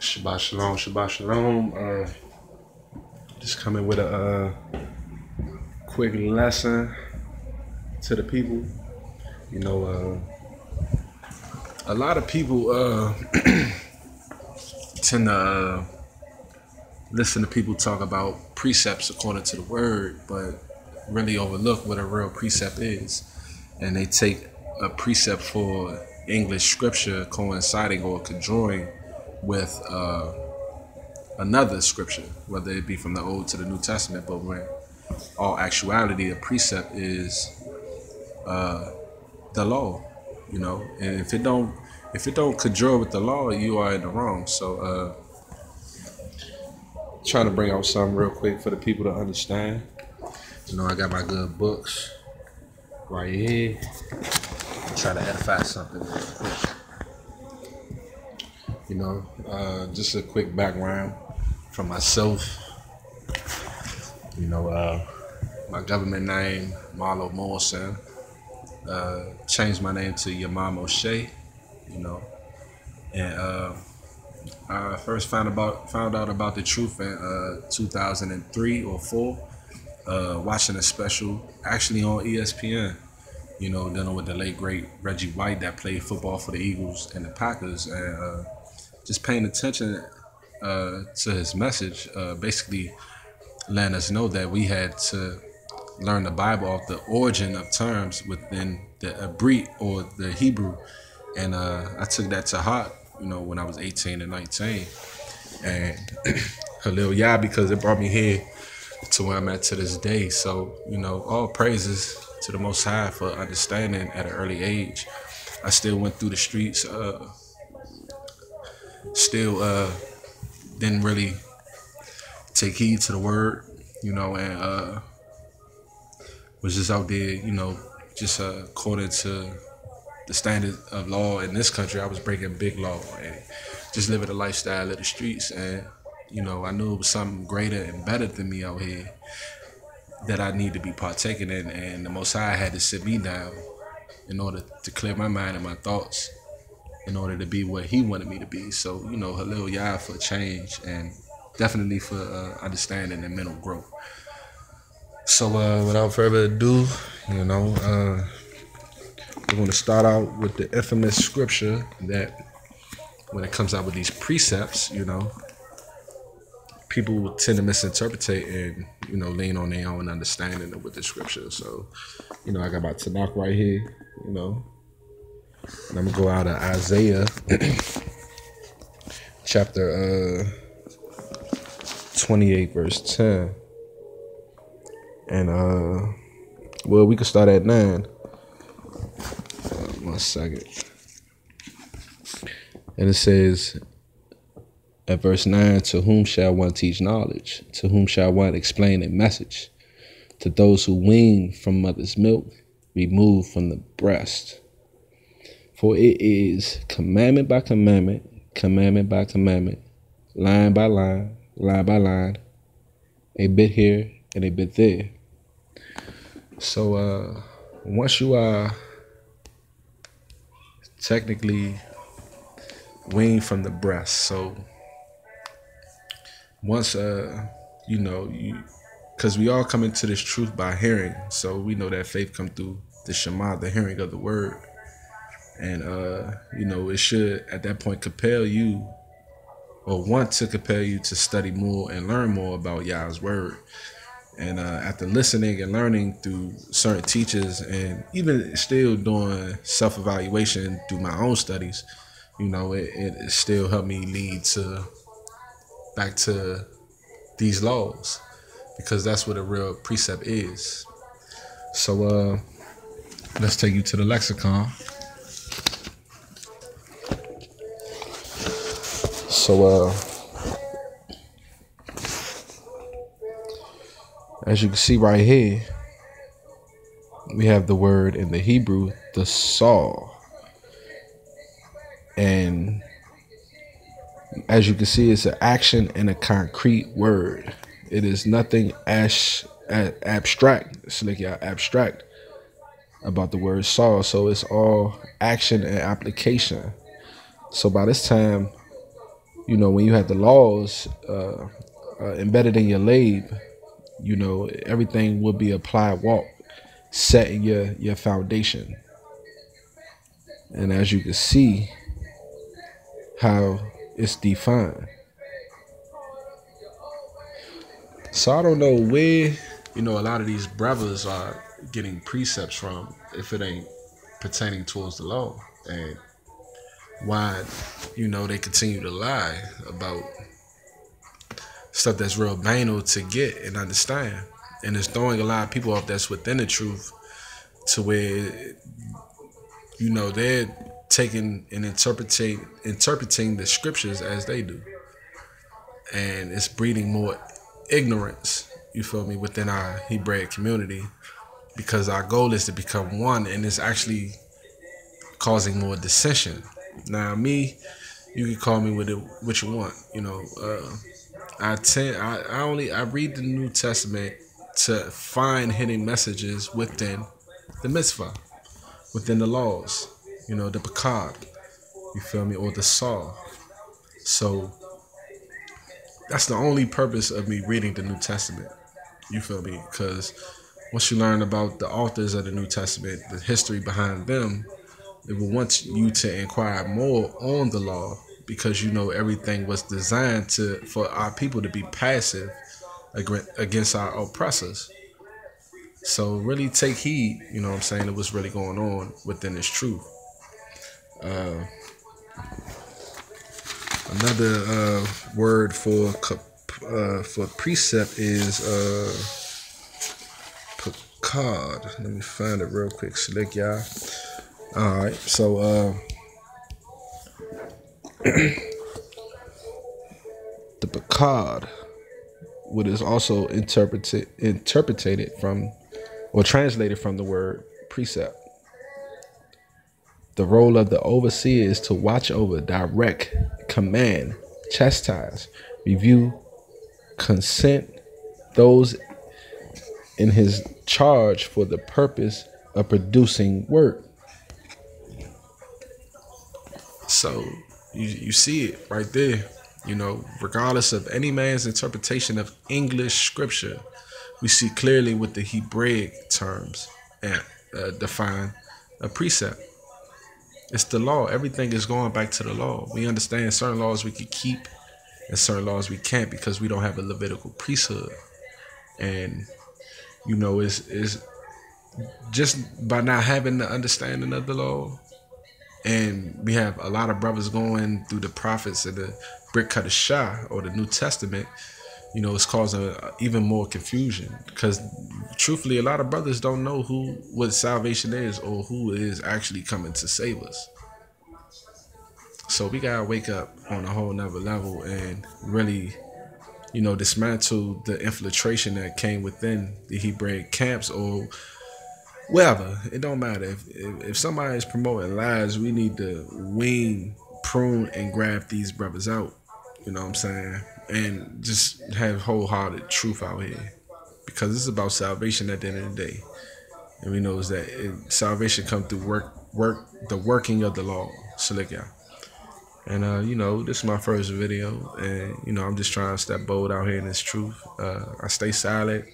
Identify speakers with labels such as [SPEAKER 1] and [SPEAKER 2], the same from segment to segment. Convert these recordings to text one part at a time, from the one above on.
[SPEAKER 1] Shabbat shalom, Shabbat shalom. Just coming with a quick lesson to the people. You know, a lot of people tend to listen to people talk about precepts according to the word, but really overlook what a real precept is. And they take a precept for English scripture coinciding or conjoining with another scripture, whether it be from the Old to the New Testament. But when all actuality, a precept is the law, you know. And if it don't conjure with the law, you are in the wrong. So trying to bring out something real quick for the people to understand. You know, I got my good books right here. Try to edify something real quick. You know, just a quick background from myself. You know, my government name, Marlo Morrison. Changed my name to Yamam O'Shea, you know. And I first found out about the truth in 2003 or 4, watching a special actually on ESPN, you know, dealing with the late great Reggie White that played football for the Eagles and the Packers, and just paying attention to his message, basically letting us know that we had to learn the Bible off the origin of terms within the Hebrew or the Hebrew. And I took that to heart, you know, when I was 18 and 19. And hallelujah, because it brought me here to where I'm at to this day. So, you know, all praises to the Most High for understanding at an early age. I still went through the streets, still didn't really take heed to the word, you know, and was just out there, you know, just according to the standard of law in this country. I was breaking big law and just living the lifestyle of the streets. And, you know, I knew it was something greater and better than me out here that I need to be partaking in. And the Most High had to sit me down in order to clear my mind and my thoughts in order to be what he wanted me to be. So, you know, hallelujah for change and definitely for understanding and mental growth. So without further ado, you know, we're going to start out with the infamous scripture that when it comes out with these precepts, you know, people tend to misinterpret and, you know, lean on their own understanding of what the scripture. So, you know, I got my Tanakh right here, you know, and I'm going to go out of Isaiah chapter 28 verse 10. And well, we can start at 9. 1 second. And it says at verse 9, to whom shall one teach knowledge? To whom shall one explain a message? To those who wean from mother's milk, removed from the breast. For it is commandment by commandment, commandment by commandment, line by line, line by line, a bit here and a bit there. So once you are technically weaned from the breast, so once you know, because we all come into this truth by hearing, so we know that faith come through the Shema, the hearing of the word. And you know, it should at that point compel you or want to compel you to study more and learn more about Yah's word. And after listening and learning through certain teachers and even still doing self-evaluation through my own studies, you know, it still helped me lead back to these laws, because that's what a real precept is. So let's take you to the lexicon. So as you can see right here, we have the word in the Hebrew, the saw. And as you can see, it's an action and a concrete word. It is nothing abstract. It's like abstract about the word saw. So it's all action and application. So by this time, when you had the laws embedded in your lab, everything would be applied walk, setting your foundation. And as you can see how it's defined. So I don't know where, a lot of these brothers are getting precepts from if it ain't pertaining towards the law. And why, they continue to lie about stuff that's real banal to get and understand. And it's throwing a lot of people off that's within the truth to where, they're taking and interpreting the scriptures as they do. And it's breeding more ignorance, you feel me, within our Hebraic community, because our goal is to become one, and it's actually causing more dissension. Now, me, you can call me with it what you want. I read the New Testament to find hidden messages within the mitzvah, within the laws, the pakad, you feel me, or the saw. So that's the only purpose of me reading the New Testament, you feel me, because once you learn about the authors of the New Testament, the history behind them, it will want you to inquire more on the law, because everything was designed for our people to be passive against our oppressors. So really take heed, what I'm saying, of what's really going on within this truth. Another word for precept is pakad. Let me find it real quick, slick y'all. All right, so the pakad, what is also interpreted from or translated from the word precept. The role of the overseer is to watch over, direct, command, chastise, review, consent those in his charge for the purpose of producing work. So you see it right there. Regardless of any man's interpretation of English scripture, we see clearly what the Hebraic terms and define a precept. It's the law. Everything is going back to the law. We understand certain laws we can keep and certain laws we can't because we don't have a Levitical priesthood. And, it's just by not having the understanding of the law. And we have a lot of brothers going through the prophets of the Brit Kadashah or the New Testament. It's causing even more confusion because truthfully, a lot of brothers don't know what salvation is or who is actually coming to save us. So we gotta wake up on a whole nother level and really, dismantle the infiltration that came within the Hebraic camps or wherever. It don't matter. If somebody is promoting lies, we need to wean, prune, and graft these brothers out. You know what I'm saying? And just have wholehearted truth out here, because it's about salvation at the end of the day. And we know that salvation comes through the working of the law. Shalika. And this is my first video, and I'm just trying to step bold out here in this truth. I stay silent.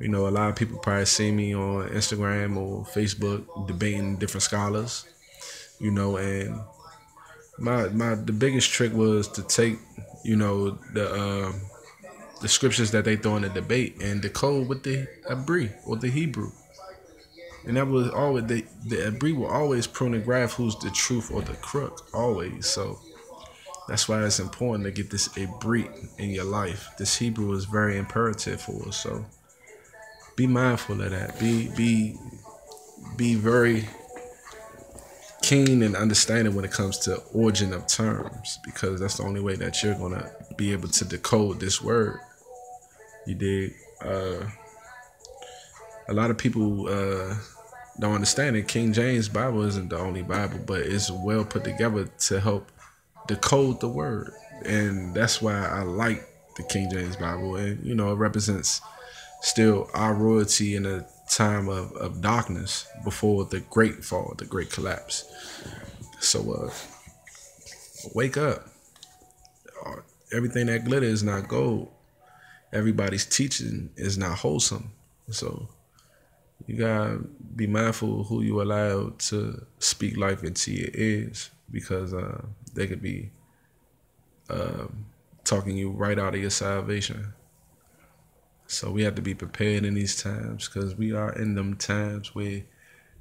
[SPEAKER 1] A lot of people probably see me on Instagram or Facebook debating different scholars. And the biggest trick was to take the scriptures that they throw in the debate and decode with the Hebrew or the Hebrew. And that was always the Hebrew will always prune and graft who's the truth or the crook, always. So that's why it's important to get this Hebrew in your life. This Hebrew is very imperative for us. So be mindful of that. Be very keen and understanding when it comes to origin of terms, because that's the only way that you're gonna be able to decode this word. You dig? A lot of people don't understand it. King James Bible isn't the only Bible, but it's well put together to help decode the word, and that's why I like the King James Bible. And it represents still our royalty in a time of darkness before the great fall, the great collapse. So wake up. everything that glitter is not gold. Everybody's teaching is not wholesome. So you gotta be mindful of who you allow to speak life into your ears, because they could be talking you right out of your salvation. So we have to be prepared in these times, because we are in them times where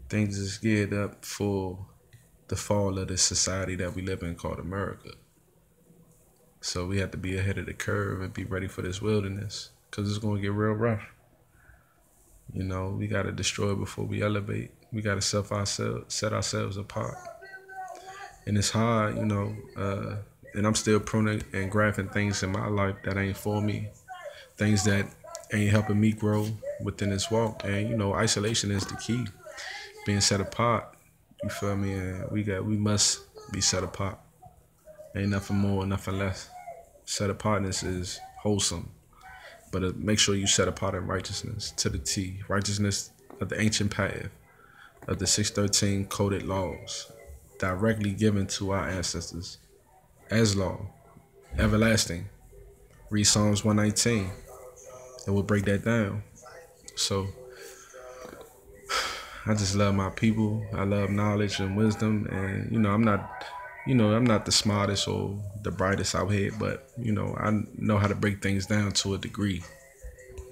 [SPEAKER 1] things is geared up for the fall of the society that we live in called America. So we have to be ahead of the curve and be ready for this wilderness, because it's going to get real rough. You know, we got to destroy before we elevate. We got to set ourselves apart. And it's hard, and I'm still pruning and grafting things in my life that ain't for me, things that ain't helping me grow within this walk. And, isolation is the key, being set apart. You feel me? And we must be set apart. Ain't nothing more, nothing less. Set apartness is wholesome, but make sure you set apart in righteousness to the T. Righteousness of the ancient path of the 613 coded laws, directly given to our ancestors as law, everlasting. Read Psalms 119, and we'll break that down. So I just love my people. I love knowledge and wisdom, and I'm not the smartest or the brightest out here, but I know how to break things down to a degree,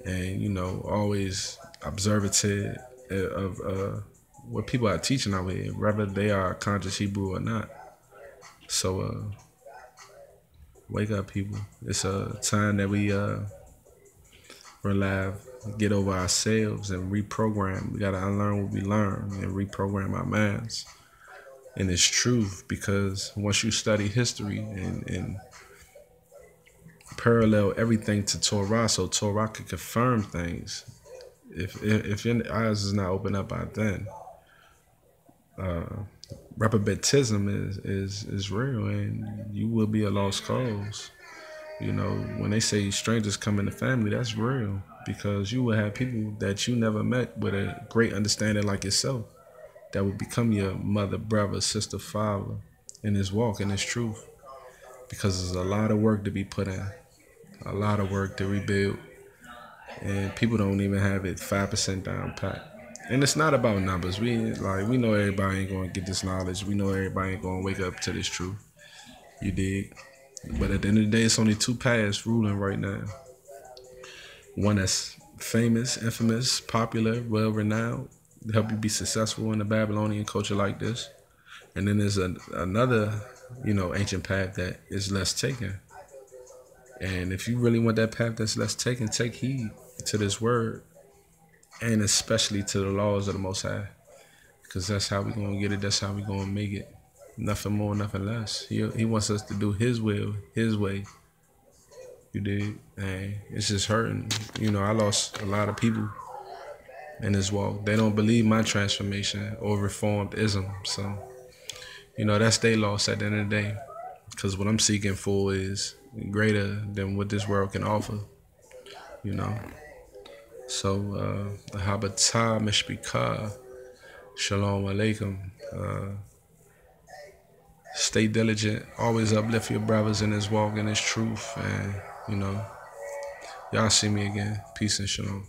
[SPEAKER 1] and always observative of what people are teaching out here, whether they are conscious Hebrew or not. So wake up, people. It's a time that we relive, get over ourselves and reprogram. We gotta unlearn what we learn and reprogram our minds. And it's truth, because once you study history and parallel everything to Torah, so Torah could confirm things. If your eyes is not open up by then, reprobatism is real, and you will be a lost cause. When they say strangers come in the family, that's real, because you will have people that you never met with a great understanding like yourself that will become your mother, brother, sister, father in this walk, in this truth, because there's a lot of work to be put in, a lot of work to rebuild, and people don't even have it 5% down pat. And it's not about numbers. We know everybody ain't gonna get this knowledge. We know everybody ain't gonna wake up to this truth. You dig? But at the end of the day, it's only two paths ruling right now. One that's famous, infamous, popular, well-renowned, to help you be successful in the Babylonian culture like this. And then there's another, ancient path that is less taken. And if you really want that path that's less taken, take heed to this word, and especially to the laws of the Most High, because that's how we're going to get it. That's how we're going to make it. Nothing more, nothing less. He wants us to do His will, His way. You dig? And it's just hurting. I lost a lot of people in this walk. They don't believe my transformation or reformed-ism. So, that's their loss at the end of the day, because what I'm seeking for is greater than what this world can offer. So, Habata Mishpika, Shalom Alaikum. Stay diligent. Always uplift your brothers in this walk, in this truth. And, y'all see me again. Peace and shalom.